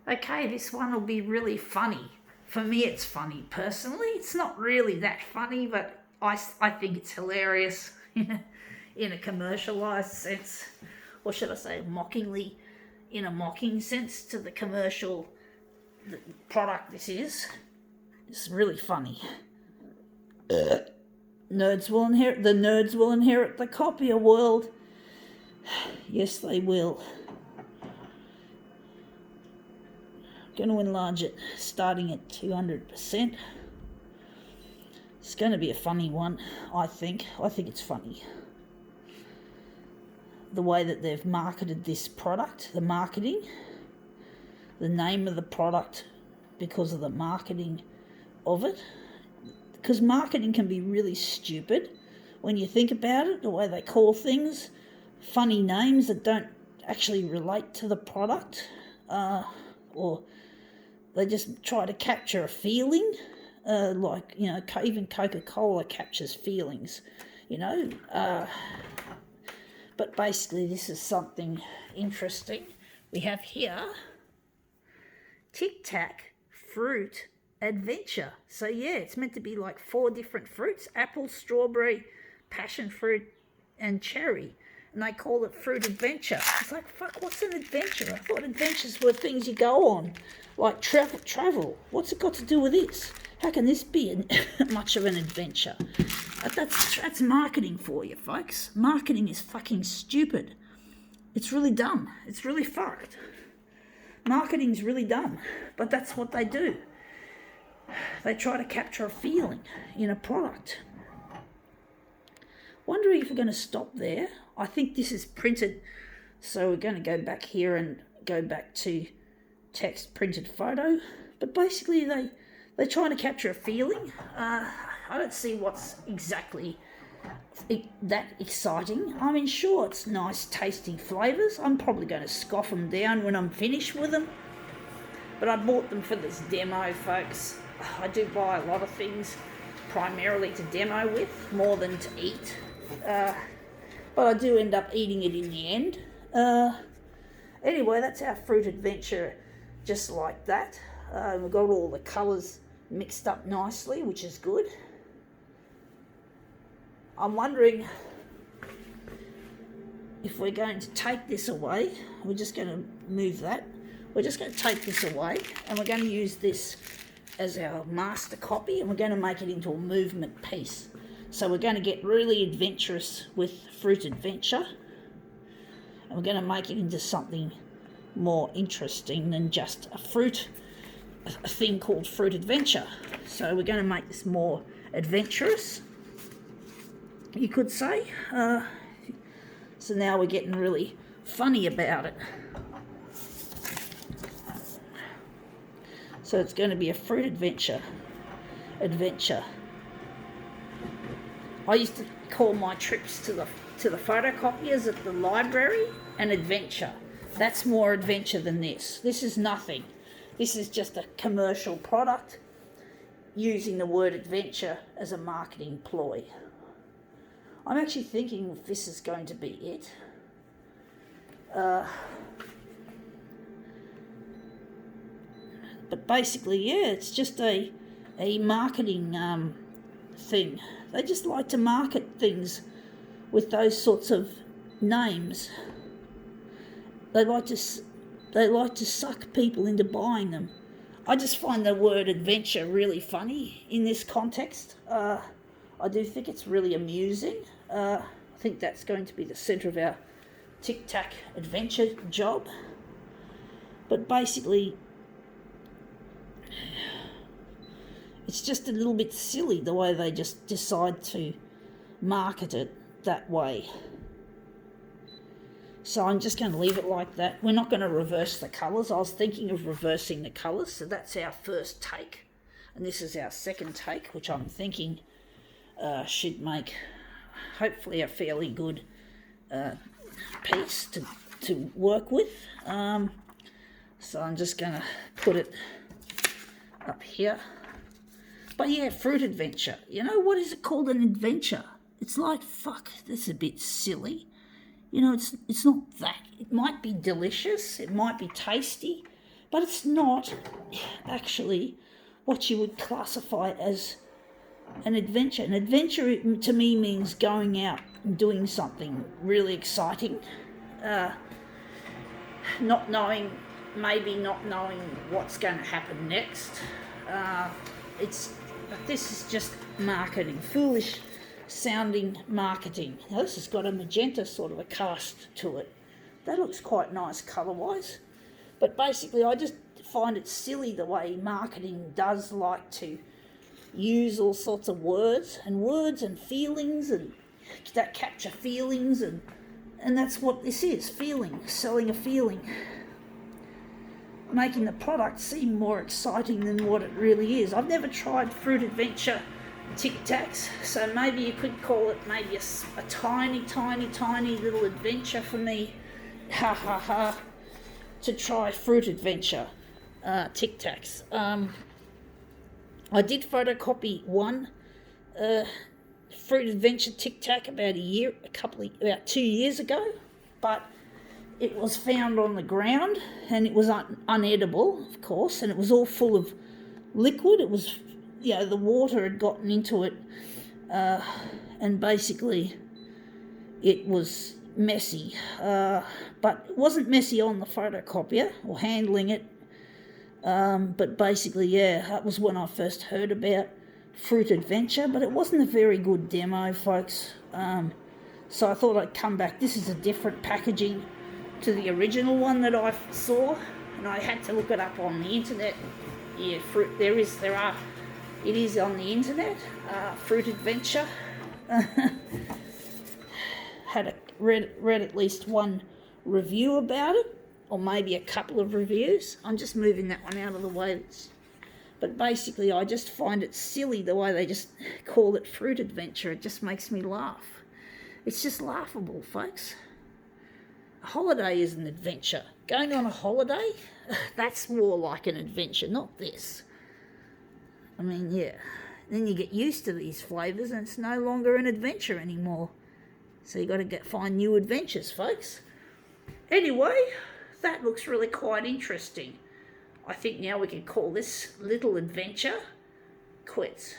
Okay, this one will be really funny. For me, it's funny. Personally, it's not really that funny, but I think it's hilarious in a commercialized sense. Or should I say, mockingly, in a mocking sense to the commercial product this is. It's really funny. Nerds will inherit the nerds will inherit the copier world. Yes, they will. Going to enlarge it, starting at 200%. It's going to be a funny one, I think. I think it's funny. The way that they've marketed this product, the marketing, the name of the product because of the marketing of it. Because marketing can be really stupid when you think about it, the way they call things, funny names that don't actually relate to the product, or they just try to capture a feeling, like, even Coca-Cola captures feelings, But basically this is something interesting. We have here Tic Tac Fruit Adventure. So yeah, it's meant to be like 4 different fruits: apple, strawberry, passion fruit, and cherry. And they call it Fruit Adventure. It's like, fuck, what's an adventure? I thought adventures were things you go on, like travel. What's it got to do with this? How can this be much of an adventure? That's marketing for you, folks. Marketing is fucking stupid. It's really dumb. It's really fucked. Marketing's really dumb, but that's what they do. They try to capture a feeling in a product. Wondering if we're going to stop there. I think this is printed, so we're going to go back here and go back to text printed photo. But basically they're trying to capture a feeling. I don't see what's exactly that exciting. I mean, sure, it's nice tasting flavours. I'm probably going to scoff them down when I'm finished with them. But I bought them for this demo, folks. I do buy a lot of things primarily to demo with, more than to eat. But I do end up eating it in the end. Anyway, that's our fruit adventure, just like that. We've got all the colours mixed up nicely, which is good. I'm wondering if we're going to take this away. We're just going to move that. We're just going to take this away, and we're going to use this as our master copy, and we're going to make it into a movement piece. So we're going to get really adventurous with Fruit Adventure, and we're going to make it into something more interesting than just a thing called Fruit Adventure. So we're going to make this more adventurous, you could say. So now we're getting really funny about it. So it's going to be a Fruit Adventure. I used to call my trips to the photocopiers at the library an adventure. That's more adventure than this. This is nothing. This is just a commercial product using the word adventure as a marketing ploy. I'm actually thinking if this is going to be it. But basically, yeah, it's just a marketing thing. They just like to market things with those sorts of names. They like to suck people into buying them. I just find the word adventure really funny in this context. I do think it's really amusing. I think that's going to be the centre of our Tic Tac adventure job. But basically, it's just a little bit silly the way they just decide to market it that way. So I'm just going to leave it like that. We're not going to reverse the colours. I was thinking of reversing the colours, so that's our first take. And this is our second take, which I'm thinking should make hopefully a fairly good piece to work with. So I'm just going to put it up here. But yeah, Fruit Adventure. You know, what is it called an adventure? It's like, fuck, this is a bit silly. You know, it's not that. It might be delicious, it might be tasty, but it's not actually what you would classify as an adventure. An adventure to me means going out and doing something really exciting, not knowing what's going to happen next. This is just marketing, foolish sounding marketing. Now, this has got a magenta sort of a cast to it. That looks quite nice colour wise, but basically I just find it silly the way marketing does like to use all sorts of words and feelings and that capture feelings, and that's what this is, feeling, selling a feeling, making the product seem more exciting than what it really is. I've never tried Fruit Adventure Tic Tacs, so maybe you could call it maybe a tiny little adventure for me, to try Fruit Adventure Tic Tacs. I did photocopy one Fruit Adventure Tic Tac about 2 years ago, but it was found on the ground and it was unedible, of course, and it was all full of liquid. It was, the water had gotten into it, and basically it was messy, but it wasn't messy on the photocopier or handling it. But basically, that was when I first heard about Fruit Adventure, but it wasn't a very good demo, folks. So I thought I'd come back. This is a different packaging to the original one that I saw, and I had to look it up on the internet. Yeah, it is on the internet, Fruit Adventure. Read at least one review about it, or maybe a couple of reviews. I'm just moving that one out of the way. But basically, I just find it silly the way they just call it Fruit Adventure. It just makes me laugh. It's just laughable, folks. A holiday is an adventure. Going on a holiday, that's more like an adventure, not this. I mean, then you get used to these flavours and it's no longer an adventure anymore. So you got to find new adventures, folks. Anyway, that looks really quite interesting. I think now we can call this little adventure quits.